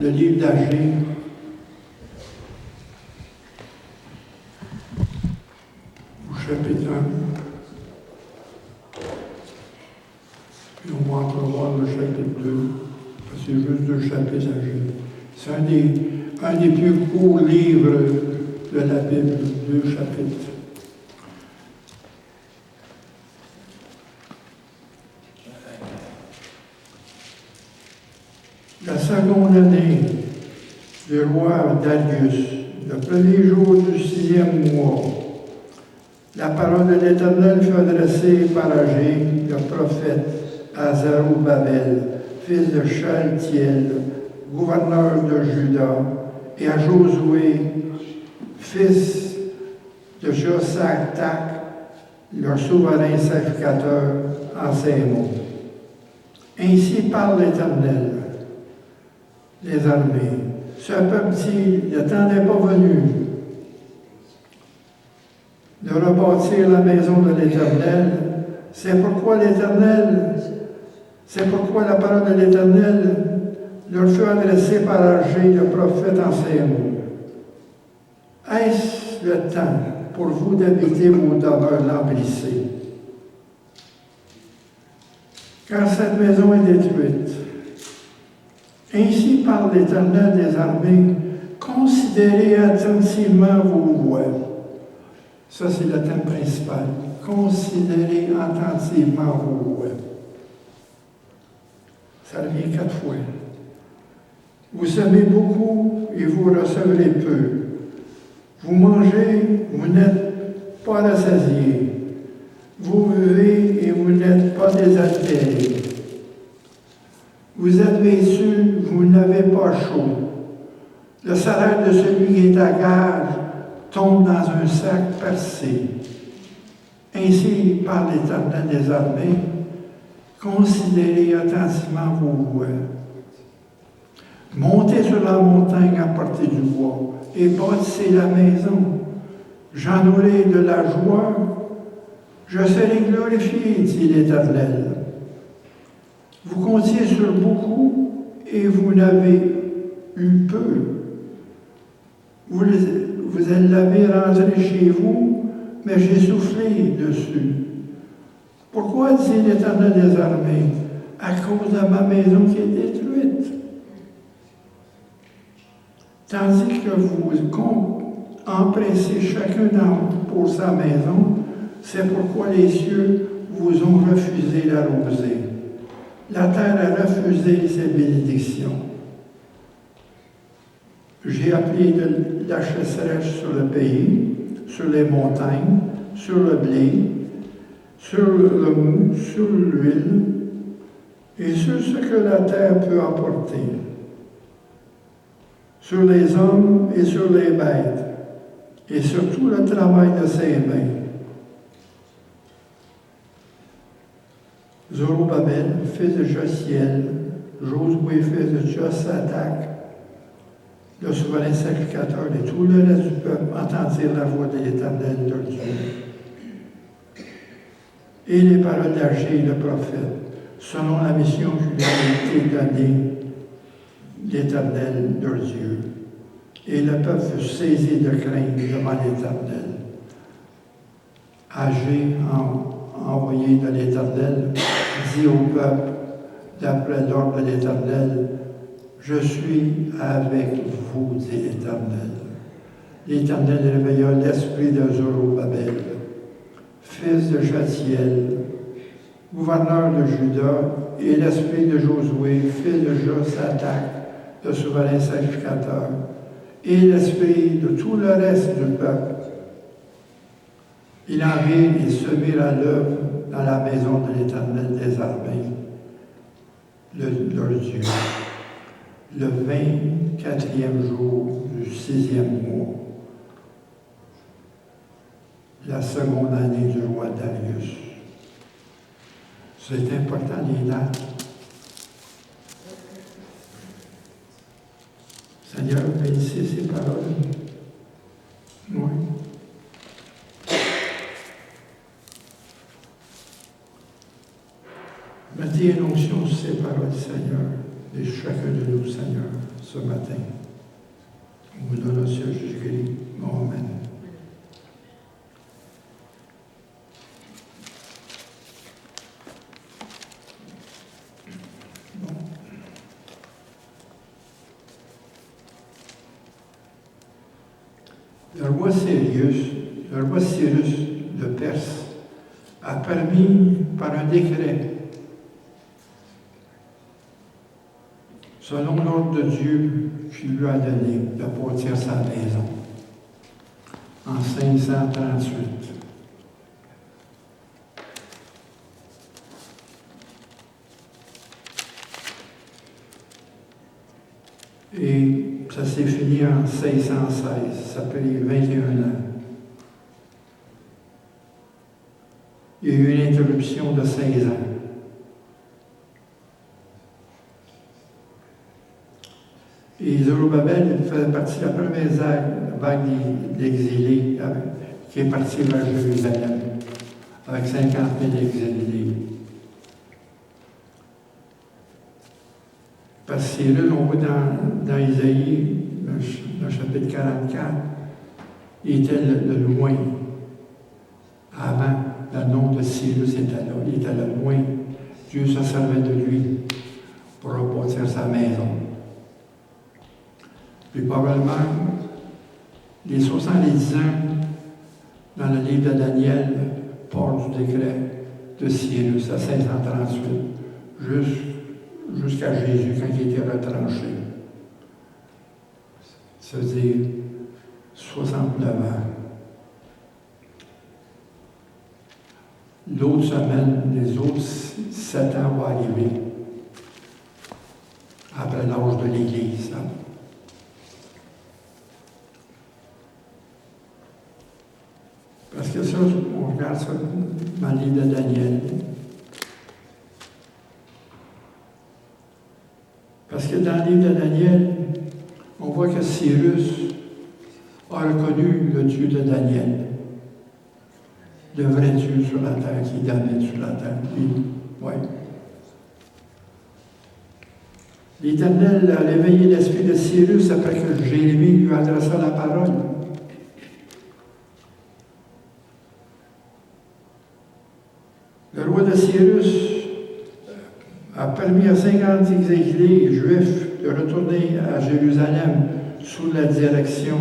Le livre d'Agé, au chapitre 1, puis on va entrevoir le chapitre 2, parce que c'est juste 2 chapitres d'Agé. C'est un des plus courts livres de la Bible, 2 chapitres. La seconde année du roi Darius, le premier jour du 6e mois, la parole de l'Éternel fut adressée par Agé, le prophète, à Zorobabel, fils de Shaltiel, gouverneur de Juda, et à Josué, fils de Josadak, leur souverain sacrificateur, en ces mots. Ainsi parle l'Éternel des armées. Ce peuple dit, le temps n'est pas venu de rebâtir la maison de l'Éternel. C'est pourquoi la parole de l'Éternel leur fut adressée par Agé, le prophète, en ces mots. Est-ce le temps pour vous d'habiter vos demeures lambrissées? Car cette maison est détruite. Ainsi parle l'Éternel des armées, considérez attentivement vos voies. Ça, c'est le thème principal. Considérez attentivement vos voies. Ça revient 4 fois. Vous semez beaucoup et vous recevrez peu. Vous mangez, vous n'êtes pas rassasiés. Vous buvez et vous n'êtes pas désaltérés. Vous êtes vêtus, vous n'avez pas chaud. Le salaire de celui qui est à gage tombe dans un sac percé. Ainsi parle l'Éternel des armées. Considérez attentivement vos voies. Montez sur la montagne à portée du bois et bâtissez la maison. J'en aurai de la joie. Je serai glorifié, dit l'Éternel. Vous comptiez sur beaucoup et vous n'avez eu peu. Vous l'avez rentré chez vous, mais j'ai soufflé dessus. Pourquoi, dit l'Éternel des armées? À cause de ma maison qui est détruite. Tandis que vous empressez chacun d'entre vous pour sa maison, c'est pourquoi les cieux vous ont refusé la rosée. La terre a refusé ses bénédictions. J'ai appelé de la sécheresse sur le pays, sur les montagnes, sur le blé, sur le mou, sur l'huile, et sur ce que la terre peut apporter, sur les hommes et sur les bêtes, et sur tout le travail de ses mains. Zorobabel, fils de Josiel, Josué, fils de Josadak, le souverain sacrificateur et tout le reste du peuple entendirent la voix de l'Éternel, leur Dieu. Et les paroles d'Agé, le prophète, selon la mission qui lui a été donnée, l'Éternel, leur Dieu. Et le peuple fut saisi de crainte devant l'Éternel. Agé, envoyé de l'Éternel, dit au peuple, d'après l'ordre de l'Éternel, je suis avec vous, dit l'Éternel. L'Éternel réveilla l'esprit de Zorobabel, fils de Shaltiel, gouverneur de Juda, et l'esprit de Josué, fils de Josadak, le souverain sacrificateur, et l'esprit de tout le reste du peuple. Il en vient et se mirent à l'œuvre dans la maison de l'Éternel des armées, leur Dieu, le 24e jour du 6e mois, la seconde année du roi Darius. C'est important, les dates. Seigneur, bénissez ces paroles. Oui. Mettez une onction sur ces paroles, Seigneur, et chacun de nous, Seigneur. ce matin. On vous donne au ciel Jésus-Christ. Amen. Le roi Cyrus de Perse a permis par un décret, selon l'ordre de Dieu qui lui a donné, de bâtir sa maison en 538. Et ça s'est fini en 1616, ça fait 21 ans. Il y a eu une interruption de 16 ans. Et Zorobabel faisait partie de la première vague d'exilés qui est partie vers Jérusalem, avec 50 000 exilés. Parce que là, on voit dans Isaïe, dans le chapitre 44, il était le loin. Avant, le nom de Cyrus était là. Il était là loin. Dieu se servait de lui pour rebâtir sa maison. Puis probablement, les 70 ans dans le livre de Daniel parlent du décret de Cyrus à 538, jusqu'à Jésus quand il était retranché. Ça veut dire 69 ans. L'autre semaine, les autres 7 ans vont arriver après l'âge de l'Église. Hein? Parce que ça, on regarde ça dans le livre de Daniel. Parce que dans le livre de Daniel, on voit que Cyrus a reconnu le Dieu de Daniel. Le vrai Dieu sur la terre, qui damnait sur la terre. Oui. L'Éternel a réveillé l'esprit de Cyrus après que Jérémie lui adressa la parole. Le roi de Cyrus a permis à 50 exilés juifs de retourner à Jérusalem sous la direction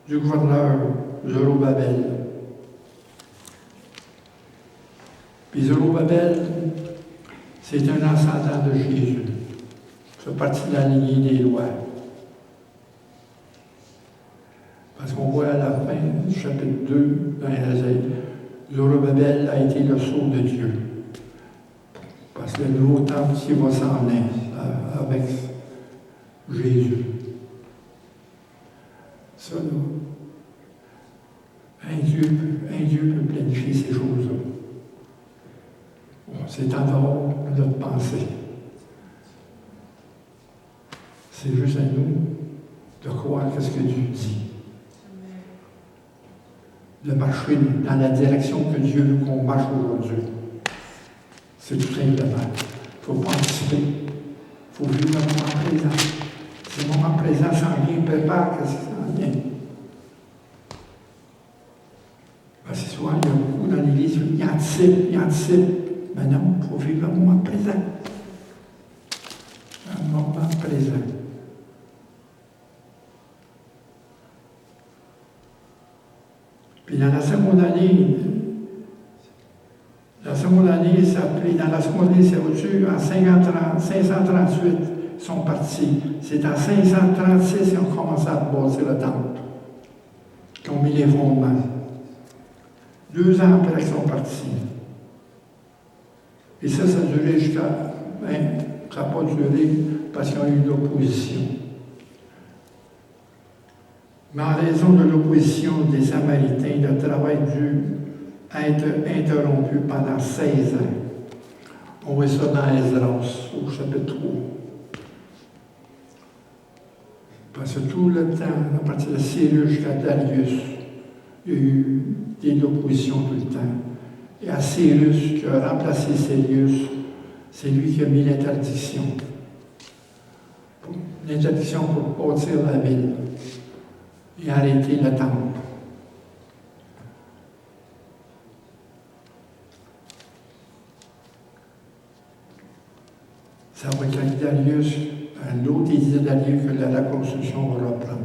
du gouverneur Zorobabel. Puis Zorobabel, c'est un ascendant de Jésus. C'est parti de la lignée des lois. Parce qu'on voit à la fin du chapitre 2 dans Ésaïe, Zorobabel a été le sceau de Dieu. Parce que le nouveau temple qui va s'en aller avec Jésus. Ça, là, un Dieu peut planifier ces choses-là. C'est en dehors de notre pensée. C'est juste à nous de croire ce que Dieu dit. De marcher dans la direction que Dieu veut qu'on marche aujourd'hui. C'est tout simplement. Il ne faut pas anticiper. Il faut vivre le moment présent. Si le moment présent s'en vient, prépare qu'est-ce qui s'en vient. Parce que souvent, il y a beaucoup dans l'Église qui anticipent. Mais non, il faut vivre le moment présent. Un moment présent. Puis dans la seconde année, c'est au-dessus, en 538, ils sont partis. C'est en 536 qu'ils ont commencé à bâtir le temple. Ils ont mis les fondements. 2 ans après qu'ils sont partis. Et ça a duré jusqu'à... ça n'a pas duré parce qu'il y a eu de l'opposition. Mais en raison de l'opposition des Samaritains, le travail dut être interrompu pendant 16 ans. On voit ça dans Esdras, au chapitre 3. Parce que tout le temps, à partir de Cyrus jusqu'à Darius, il y a eu de l'opposition tout le temps. Et à Cyrus, qui a remplacé Cyrus, c'est lui qui a mis l'interdiction. une interdiction pour bâtir la ville et arrêter le temple. Ça va être avec Darius, un autre idée de Darius que la reconstruction va reprendre.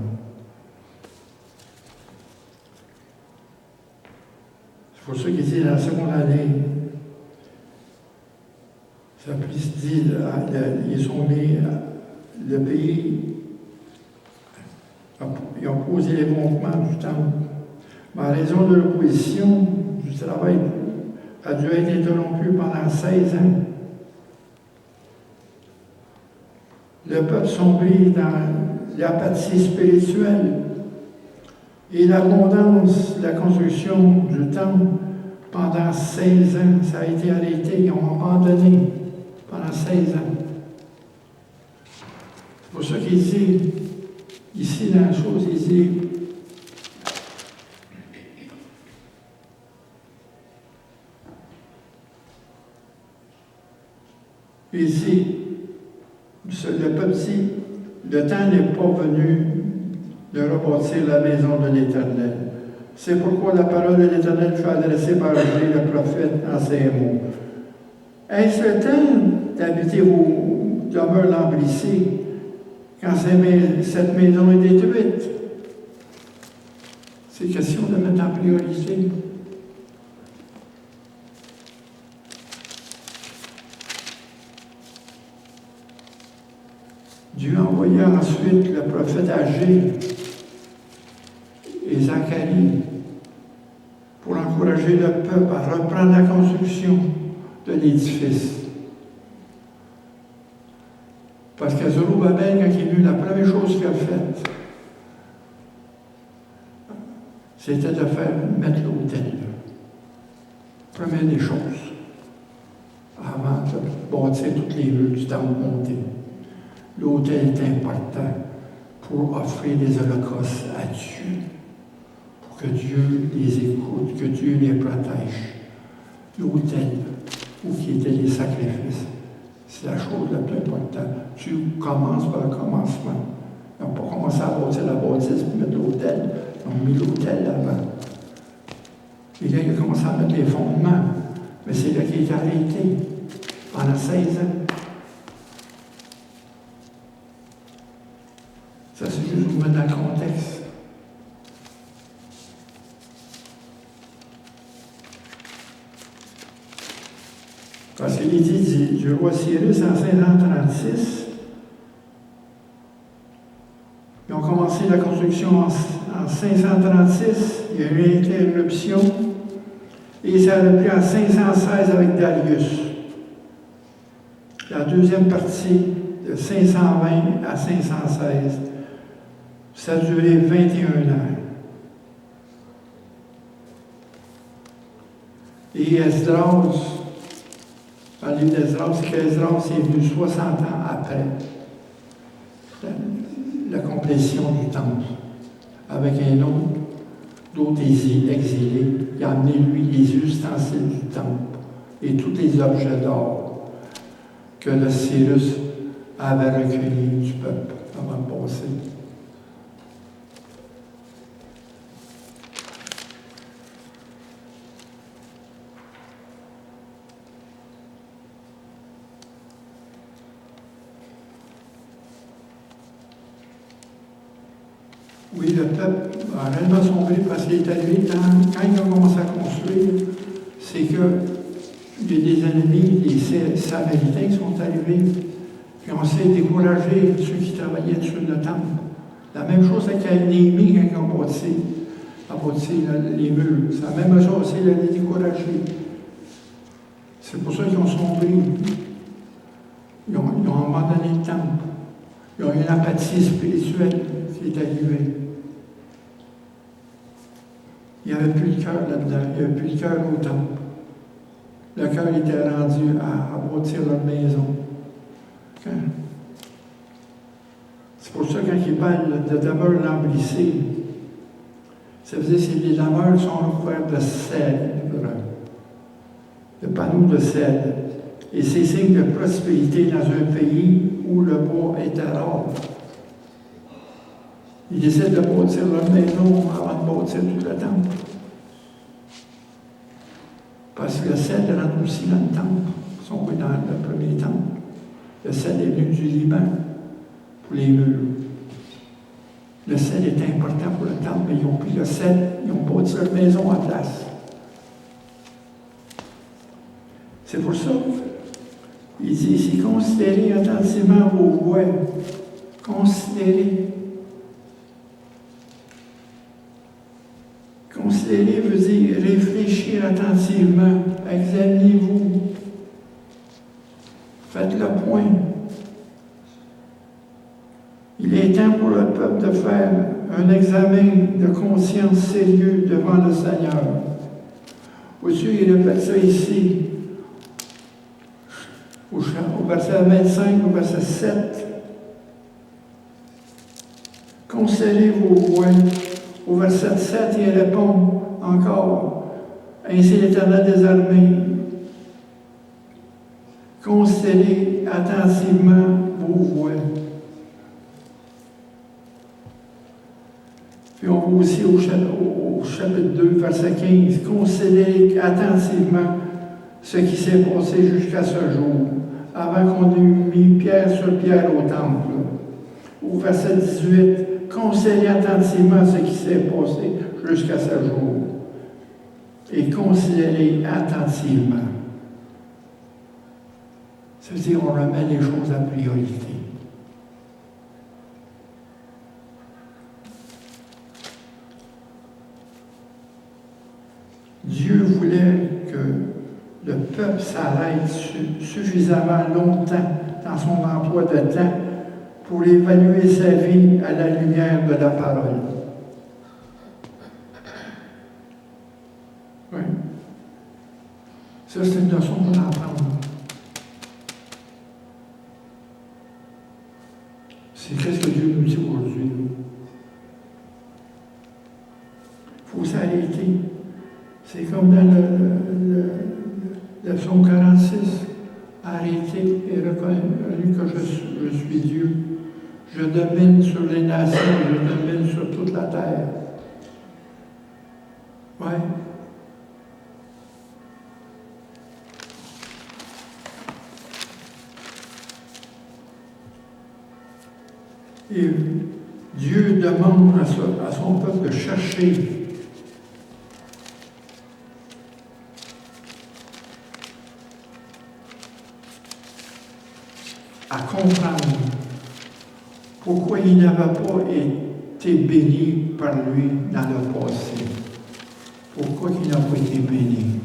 C'est pour ça qu'il dit dans la seconde année, ça se dit, ils sont mis, le pays, ils ont posé les fondements du temple. Mais en raison de l'opposition, du travail a dû être interrompu pendant 16 ans. Le peuple sombrit dans l'apathie spirituelle et l'abondance de la construction du temple pendant 16 ans. Ça a été arrêté, ils ont abandonné pendant 16 ans. C'est pour ça qu'il dit, ici dans la chose, il dit, le peuple dit, le temps n'est pas venu de rebâtir la maison de l'Éternel. C'est pourquoi la parole de l'Éternel fut adressée par Jésus, le prophète, en ces mots. Est-ce le temps d'habiter vos demeures lambrissées quand cette maison est détruite? C'est question de mettre en priorité. Dieu envoya ensuite le prophète Agé et Zacharie pour encourager le peuple à reprendre la construction de l'édifice. Parce que Zorobabel, quand il est venu, la première chose qu'il a faite, c'était de faire mettre l'autel. Première des choses, avant de bâtir toutes les rues du temple monté. L'autel est important pour offrir des holocaustes à Dieu, pour que Dieu les écoute, que Dieu les protège. L'autel, où qui étaient les sacrifices, c'est la chose la plus importante. Tu commences par le commencement. Ils n'ont pas commencé à bâtir la bâtisse pour mettre l'autel, ils ont mis l'autel avant. Et là, ils ont commencé à mettre les fondements, mais c'est là qu'il est arrêté pendant 16 ans. Ça, c'est juste vous mettre dans le contexte. Parce qu'il est dit du roi Cyrus en 536, ils ont commencé la construction en 536, il y a eu une interruption, et ça a repris en 516 avec Darius. La deuxième partie, de 520 à 516. Ça a duré 21 ans. Et Esdras, dans le livre d'Esdras, c'est qu'Esdras est venu 60 ans après la complétion du temple, avec un autre, d'autres exilés. Il a amené, lui, les ustensiles du temple et tous les objets d'or que le Cyrus avait recueillis du peuple avant de passer. Oui, le peuple a réellement sombré parce qu'il est arrivé quand ils ont commencé à construire, c'est qu'il y a des ennemis, des Samaritains qui sont arrivés, puis on s'est découragé, ceux qui travaillaient sur le temple. La même chose avec Néhémie quand ils ont bâti les murs. C'est la même chose, c'est les découragés. C'est pour ça qu'ils ont sombré. Ils ont abandonné le temple. Ils ont eu une apathie spirituelle qui est arrivée. Il n'y avait plus de cœur là-dedans, il n'y avait plus de cœur au temple. Le cœur était rendu à bâtir leur maison. C'est pour ça, quand il parle de demeures lambrissées, ça veut dire que les demeures sont recouvertes de cèdre, de panneaux de cèdre. Et c'est signe de prospérité dans un pays où le bois était rare. Ils décident de bâtir leur maison avant de bâtir tout le temple. Parce que le sel rentre aussi dans le temple. Si on va dans le premier temple, le sel est venu du Liban pour les murs. Le sel est important pour le temple, mais ils ont pris le sel, ils ont bâti leur maison en place. C'est pour ça qu'il dit ici, considérez attentivement vos voies. Considérez. Considérez veut dire réfléchir attentivement. Examinez-vous. Faites le point. Il est temps pour le peuple de faire un examen de conscience sérieux devant le Seigneur. Au-dessus, il répète ça ici, au verset 25, au verset 7. Considérez vos voies. Au verset 7, il répond encore, ainsi l'Éternel des armées. Considérez attentivement vos voies. Puis on va aussi au chapitre 2, verset 15. Considérez attentivement ce qui s'est passé jusqu'à ce jour, avant qu'on ait mis pierre sur pierre au temple. Au verset 18, considérez attentivement ce qui s'est passé jusqu'à ce jour. Et considérez attentivement. Ça veut dire qu'on remet les choses à priorité. Dieu voulait que le peuple s'arrête suffisamment longtemps dans son emploi de temps pour évaluer sa vie à la lumière de la parole. Oui. Ça, c'est une leçon qu'on apprend. C'est qu'est-ce que Dieu nous dit aujourd'hui. Il faut s'arrêter. C'est comme dans le psaume 46. Arrêtez et reconnus que je suis Dieu. Je domine sur les nations, je domine sur toute la terre. Oui. Et Dieu demande à son peuple de chercher à comprendre pourquoi il n'avait pas été béni par lui dans le passé. Pourquoi il n'a pas été béni.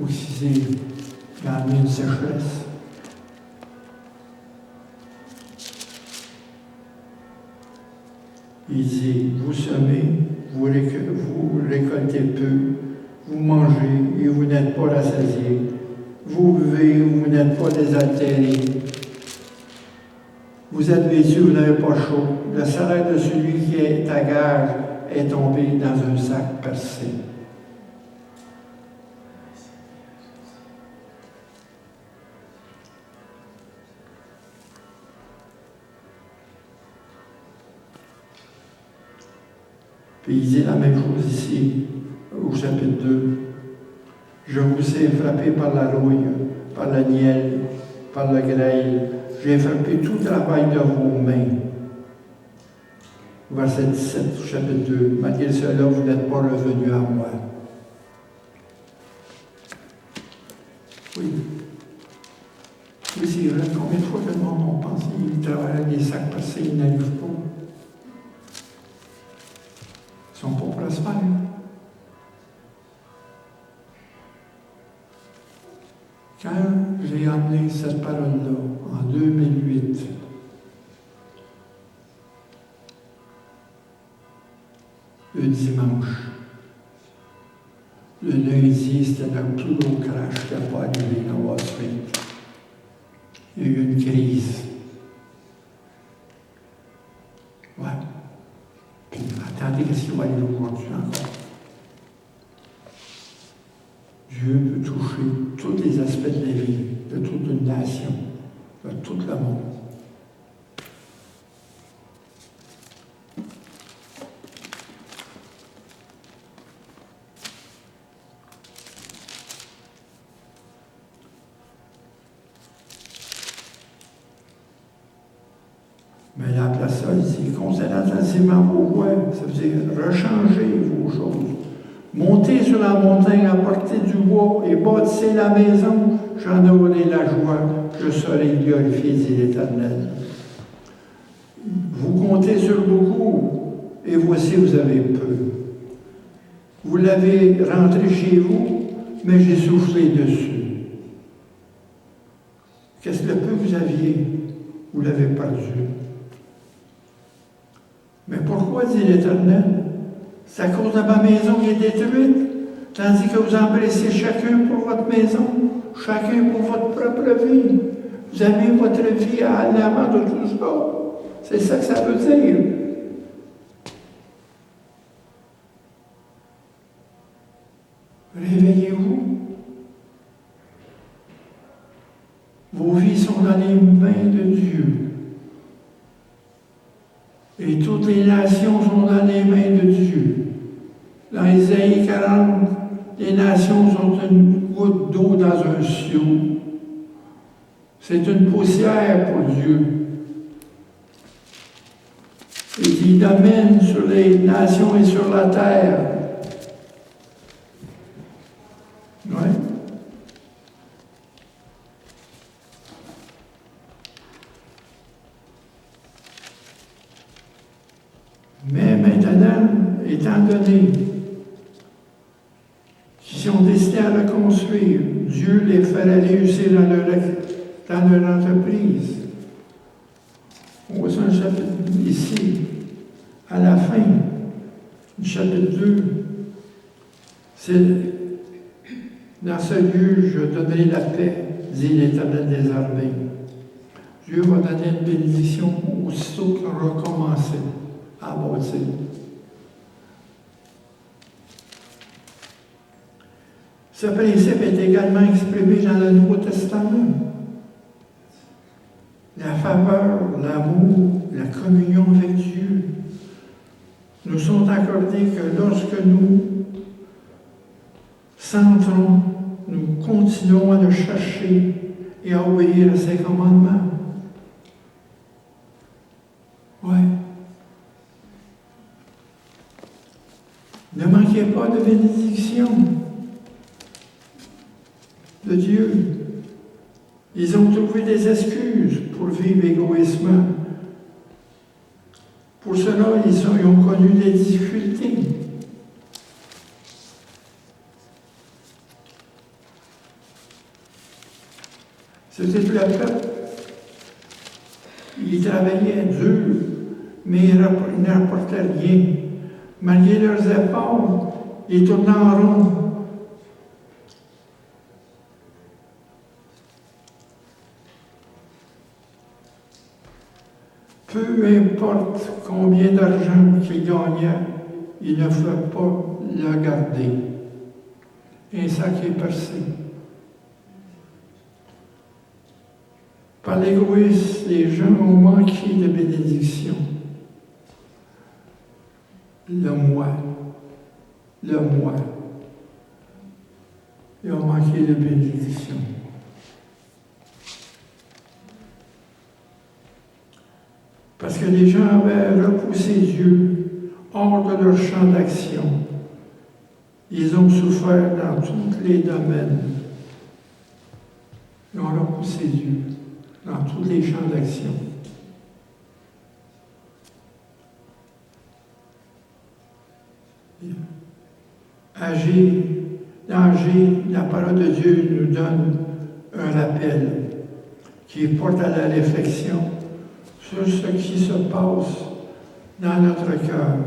Ou si il y a eu une sécheresse. Il dit, vous semez, vous récoltez peu, vous mangez et vous n'êtes pas rassasiés. Vous buvez, vous n'êtes pas désaltérés. Vous êtes vêtus, vous n'avez pas chaud. Le salaire de celui qui est à gage est tombé dans un sac percé. Puis il dit la même chose ici, au chapitre 2. Je vous ai frappé par la rouille, par le niel, par le grêle. J'ai frappé tout le travail de vos mains. Verset 17, chapitre 2. Malgré cela, vous n'êtes pas revenus à moi. Oui. Oui, c'est vrai. Combien de fois que le monde a pensé qu'ils travaillent des sacs passés, ils n'arrivent pas. Ils ne sont pas prospères. Quand j'ai amené cette parole-là, en 2008, le dimanche, le lundi, c'était le plus gros crash qui n'a pas arrivé dans Wall Street. Il y a eu une crise. Ouais. Puis attendez, qu'est-ce qui va arriver aujourd'hui encore? Dieu peut toucher tous les aspects de la vie, de toute une nation, de tout le monde. Mais là, place ça, il dit, considérez attentivement vos voies, ça veut dire rechanger vos choses. Montez sur la montagne, apportez du bois et bâtissez la maison, j'en aurai la joie, je serai glorifié, dit l'Éternel. Vous comptez sur beaucoup, et voici, vous avez peu. Vous l'avez rentré chez vous, mais j'ai soufflé dessus. Qu'est-ce que le peu vous aviez? Vous l'avez perdu. Mais pourquoi, dit l'Éternel? C'est à cause de ma maison qui est détruite, tandis que vous embrassez chacun pour votre maison, chacun pour votre propre vie. Vous avez votre vie à l'avant de tout ça. C'est ça que ça veut dire. Réveillez-vous. Vos vies sont dans les mains de Dieu. Et toutes les nations sont dans les mains de Dieu. Dans Isaïe 40, les nations sont une goutte d'eau dans un seau. C'est une poussière pour Dieu. Et il domine sur les nations et sur la terre. Oui. Mais maintenant, étant donné qu'ils sont destinés à reconstruire, Dieu les ferait réussir dans leur entreprise. On voit ça un chapitre ici, à la fin du chapitre 2. C'est dans ce lieu, je donnerai la paix, dit l'Éternel des armées. Dieu va donner une bénédiction aussitôt qu'on va recommencer à bâtir. Ce principe est également exprimé dans le Nouveau Testament. La faveur, l'amour, la communion avec Dieu nous sont accordés que lorsque nous centrons, nous continuons à le chercher et à obéir à ses commandements. Oui. Ne manquez pas de bénédiction de Dieu. Ils ont trouvé des excuses pour vivre égoïstement. Pour cela, ils ont connu des difficultés. C'était tout le peuple. Ils travaillaient dur, mais ils ne rapportaient rien. Malgré leurs efforts, ils tournaient en rond. Peu importe combien d'argent qu'ils gagnaient, ils ne pouvaient pas le garder. Un sac est percé. Par l'égoïsme, les gens ont manqué de bénédiction. Le moi. Ils ont manqué de bénédiction. Parce que les gens avaient repoussé Dieu hors de leur champ d'action. Ils ont souffert dans tous les domaines. Ils ont repoussé Dieu dans tous les champs d'action. La parole de Dieu nous donne un rappel qui porte à la réflexion sur ce qui se passe dans notre cœur,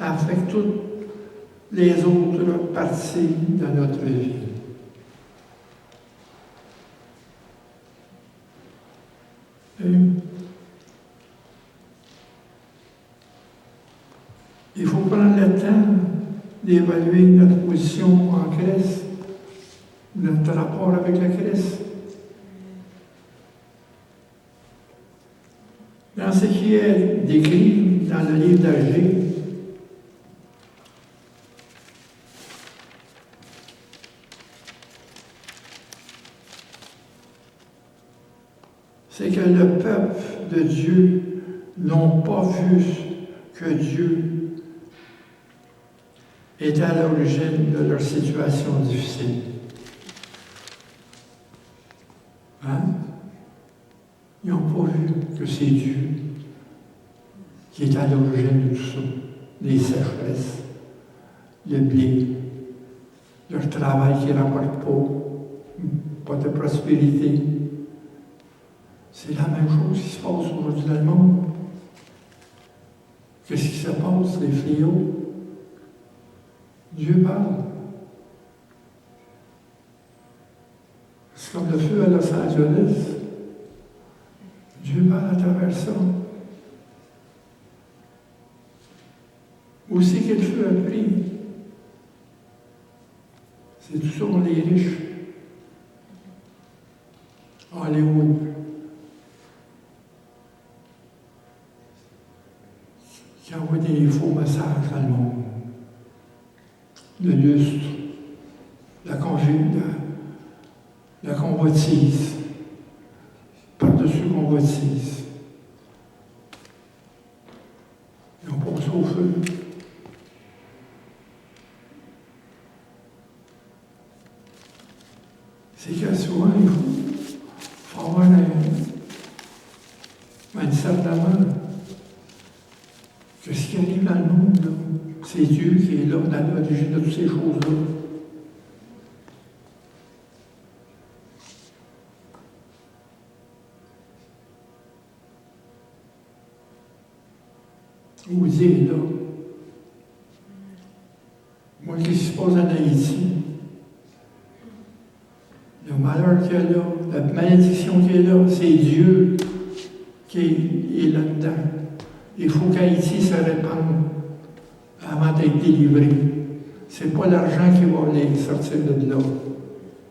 affecte toutes les autres parties de notre vie. Il faut prendre le temps d'évaluer notre position en Christ, notre rapport avec le Christ. Dans ce qui est décrit dans le livre d'Agé, c'est que le peuple de Dieu n'ont pas vu que Dieu était à l'origine de leur situation difficile. Hein? Ils n'ont pas vu que c'est Dieu qui est à l'origine de tout ça. Les sécheresses, le blé, leur travail qui ne rapporte pas de prospérité. C'est la même chose qui se passe aujourd'hui dans le monde. Qu'est-ce qui se passe, les fléaux? Dieu parle. C'est comme le feu à Los Angeles. Dieu parle à travers ça. Où c'est que le feu a pris? C'est tout sur les riches. Hollywood. Qui envoie des faux messages dans le monde. Le lustre, la convoitise, par-dessus convoitise. Et on passe au feu. C'est que souvent, il faut avoir un discernement que ce qui arrive dans le monde, là, c'est Dieu qui est là, dans l'origine de toutes ces choses-là. Vous dites, là, moi, qu'est-ce qui se passe en Haïti? Le malheur qu'il y a là, la malédiction qu'il y a là, c'est Dieu qui est là-dedans. Il faut qu'Haïti se répande avant d'être délivré. Ce n'est pas l'argent qui va les sortir de là.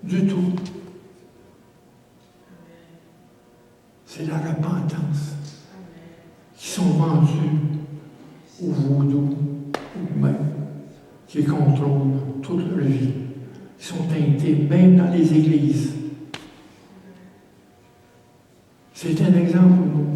Du tout. C'est la repentance. Qui sont vendus au vaudou, ou même, qui contrôlent toute leur vie. Ils sont teintés, même dans les églises. C'est un exemple pour nous.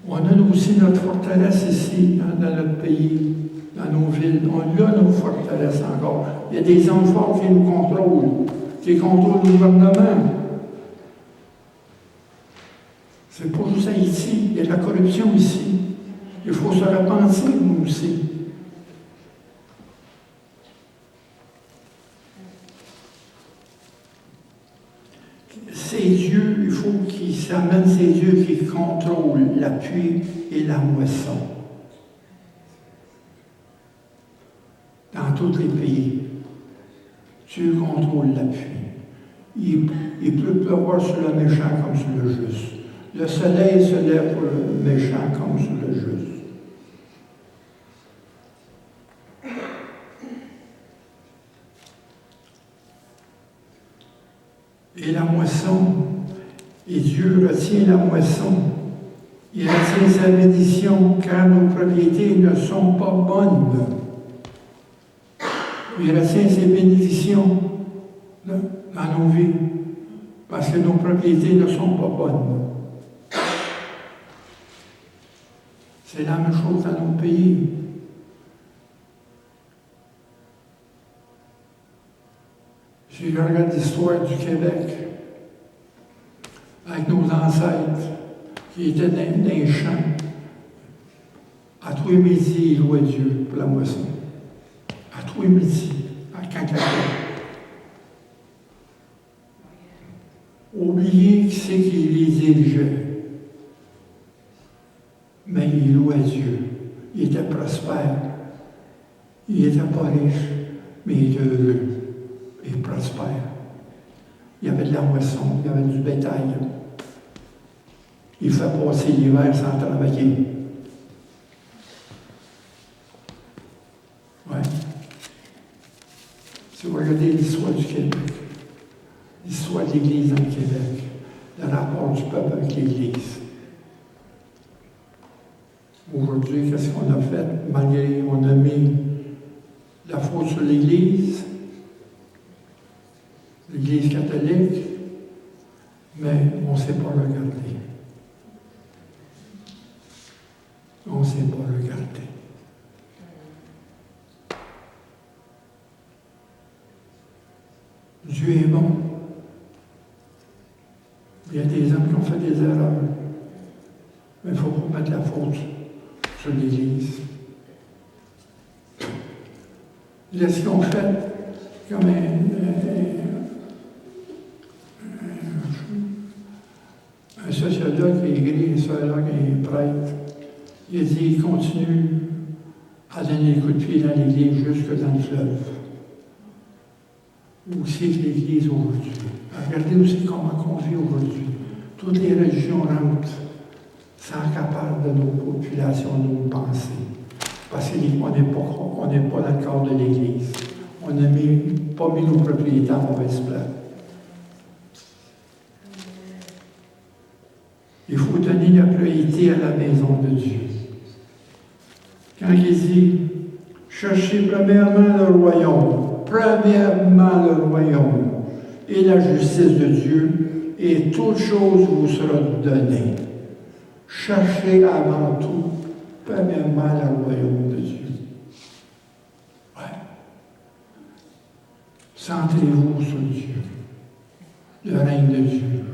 On a aussi notre forteresse ici, dans notre pays, dans nos villes. On a nos forteresses encore. Il y a des hommes forts qui nous contrôlent, qui contrôlent le gouvernement. C'est pas juste Haïti, il y a de la corruption ici. Il faut se repentir, nous aussi. C'est Dieu, il faut qu'il s'amène, c'est Dieu qui contrôle la pluie et la moisson. Dans tous les pays, Dieu contrôle la pluie. Il peut pleuvoir sur le méchant comme sur le juste. Le soleil se lève pour le méchant comme sur le juste. Et la moisson, et Dieu retient la moisson. Il retient sa bénédiction car nos propriétés ne sont pas bonnes. Il retient ses bénédictions dans nos vies parce que nos propriétés ne sont pas bonnes. C'est la même chose dans nos pays. J'ai regardé l'histoire du Québec avec nos ancêtres qui étaient dans les champs. À tous les midis, ils louaient Dieu pour la moisson. À tous les midis, à Cancaca. Oubliez qui c'est qui les dirigeait. Mais ils louaient Dieu. Ils étaient prospères. Ils n'étaient pas riches, mais ils étaient heureux et prospères. Il y avait de la moisson, il y avait du bétail. Il fait passer l'hiver sans travailler. Oui. Si vous regardez l'histoire du Québec, l'histoire de l'Église dans le Québec, le rapport du peuple avec l'Église. Aujourd'hui, qu'est-ce qu'on a fait? Malgré on a mis la faute sur l'Église catholique, mais on ne s'est pas regardé. On ne sait pas le garder. Dieu est bon. Il y a des hommes qui ont fait des erreurs. Mais il ne faut pas mettre la faute sur l'Église. Est-ce qu'on fait comme un sociologue qui écrit, un sociologue et un prêtre, il dit qu'il continue à donner des coups de pied dans l'Église jusque dans le fleuve. Où c'est l'Église aujourd'hui? Regardez aussi comment on vit aujourd'hui. Toutes les religions rentrent sans capables de nos populations, de nos pensées. Parce qu'on n'est pas dans le corps de l'Église. On n'a pas mis nos propriétés en mauvaise place. Il faut donner la priorité à la maison de Dieu. Quand il dit « Cherchez premièrement le royaume et la justice de Dieu, et toute chose vous sera donnée. » Cherchez avant tout premièrement le royaume de Dieu. Ouais. Centrez-vous sur Dieu, le règne de Dieu.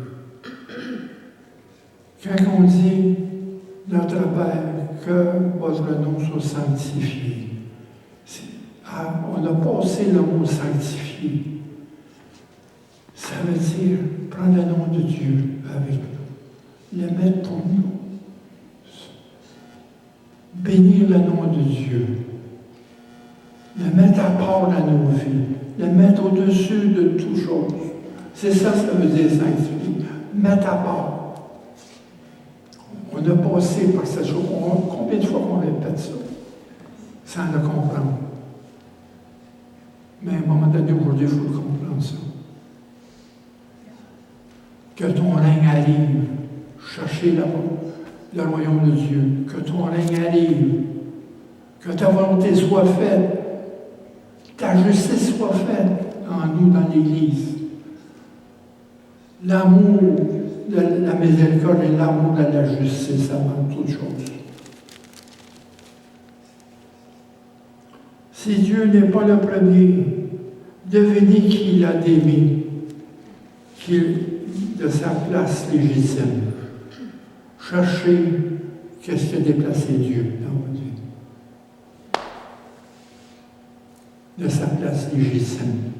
Quand on dit notre Père, que votre nom soit sanctifié, on a passé le mot sanctifié. Ça veut dire prendre le nom de Dieu avec nous, le mettre pour nous. Bénir le nom de Dieu, le mettre à part dans nos vies, le mettre au-dessus de toutes choses. C'est ça veut dire sanctifier, mettre à part. On a passé par cette chose. Combien de fois qu'on répète ça, sans le comprendre? Mais à un moment donné, aujourd'hui, il faut le comprendre, ça. Que ton règne arrive, cherchez le royaume de Dieu, que ton règne arrive, que ta volonté soit faite, ta justice soit faite en nous, dans l'Église. L'amour de la miséricorde et l'amour de la justice avant toute chose. Si Dieu n'est pas le premier, devinez qui l'a démis, qui est de sa place légitime. Cherchez qu'est-ce qui a déplacé Dieu dans votre vie. De sa place légitime.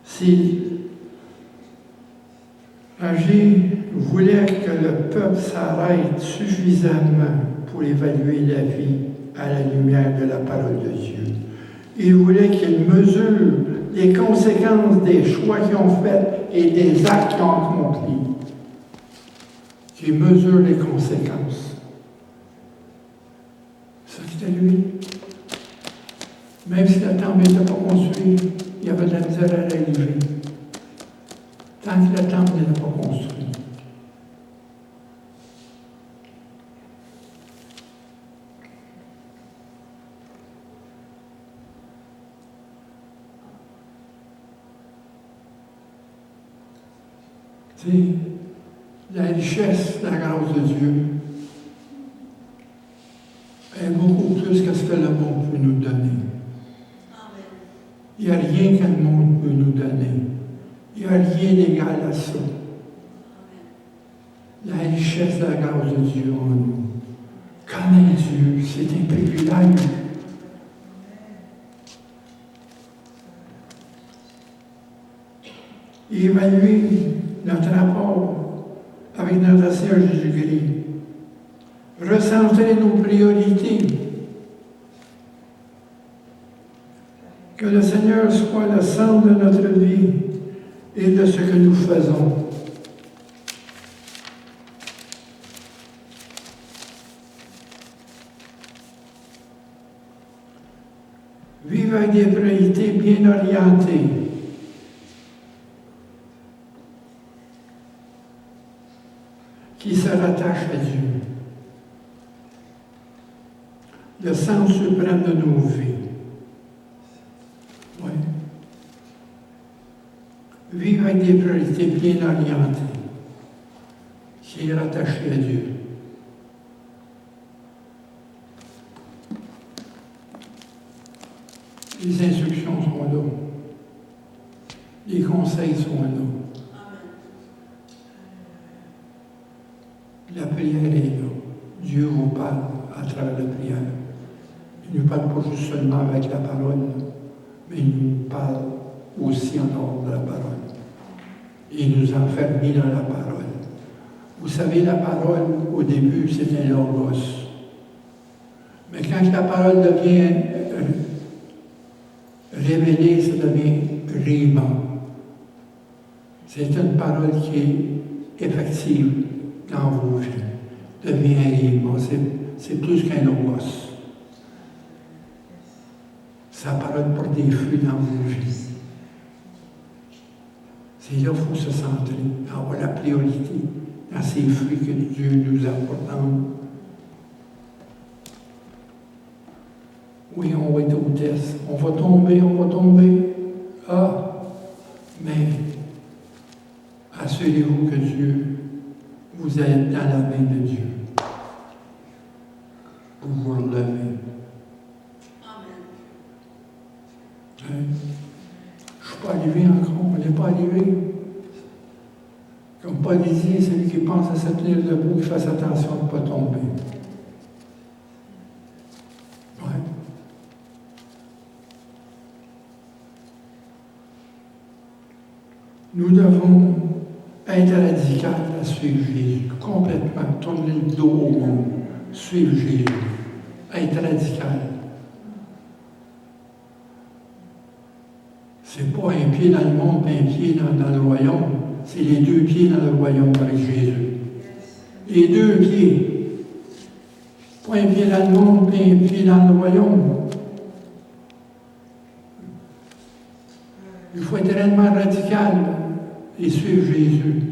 Si Agé voulait que le peuple s'arrête suffisamment pour évaluer la vie à la lumière de la parole de Dieu. Il voulait qu'il mesure les conséquences des choix qu'ils ont faits et des actes qu'ils ont accomplis. Qu'il mesure les conséquences. Ça, c'était lui. Même si le temple n'était pas construit, il y avait de la misère à l'arrivée. Tant que le temple n'était pas construit. Tu sais, la richesse, la grâce de Dieu est beaucoup plus que ce que le monde peut nous donner. Il n'y a rien que le monde peut nous donner. Il n'y a rien d'égal à ça. La richesse de la grâce de Dieu en nous. Connaître Dieu, c'est un privilège. Et évaluer notre rapport avec notre Seigneur Jésus-Christ. Recentrer nos priorités. Que le Seigneur soit le centre de notre vie et de ce que nous faisons. Vivre avec des priorités bien orientées. Qui se rattachent à Dieu. Le centre suprême de nos vies. Oui. Vivre avec des priorités bien orientées, qui est rattaché à Dieu. Les instructions sont là. Les conseils sont là. La prière est là. Dieu vous parle à travers la prière. Il ne nous parle pas juste seulement avec la parole, mais il nous parle aussi en dehors de la parole. Il nous enferme dans la parole. Vous savez, la parole, au début, c'est un logos. Mais quand la parole devient révélée, ça devient rima. C'est une parole qui est effective dans vos vies. Devient rima. C'est plus qu'un logos. Sa parole porte des fruits dans vos vies. C'est là qu'il faut se centrer, avoir la priorité dans ces fruits que Dieu nous apporte dans nous. Oui, on va être au test. On va tomber. Ah, mais assurez-vous que Dieu, vous êtes dans la main de Dieu. Pour vous relever. Amen. Je ne suis pas arrivé encore, on n'est pas arrivé. Comme Paul dit, celui qui pense à se tenir debout, qui fasse attention de ne pas tomber. Nous devons être radicaux à suivre Jésus, complètement, tourner le dos au monde, suivre Jésus, être radical. C'est pas un pied dans le monde et un pied dans le royaume, c'est les deux pieds dans le royaume avec Jésus. Les deux pieds. Pas un pied dans le monde et un pied dans le royaume. Il faut être réellement radical et suivre Jésus.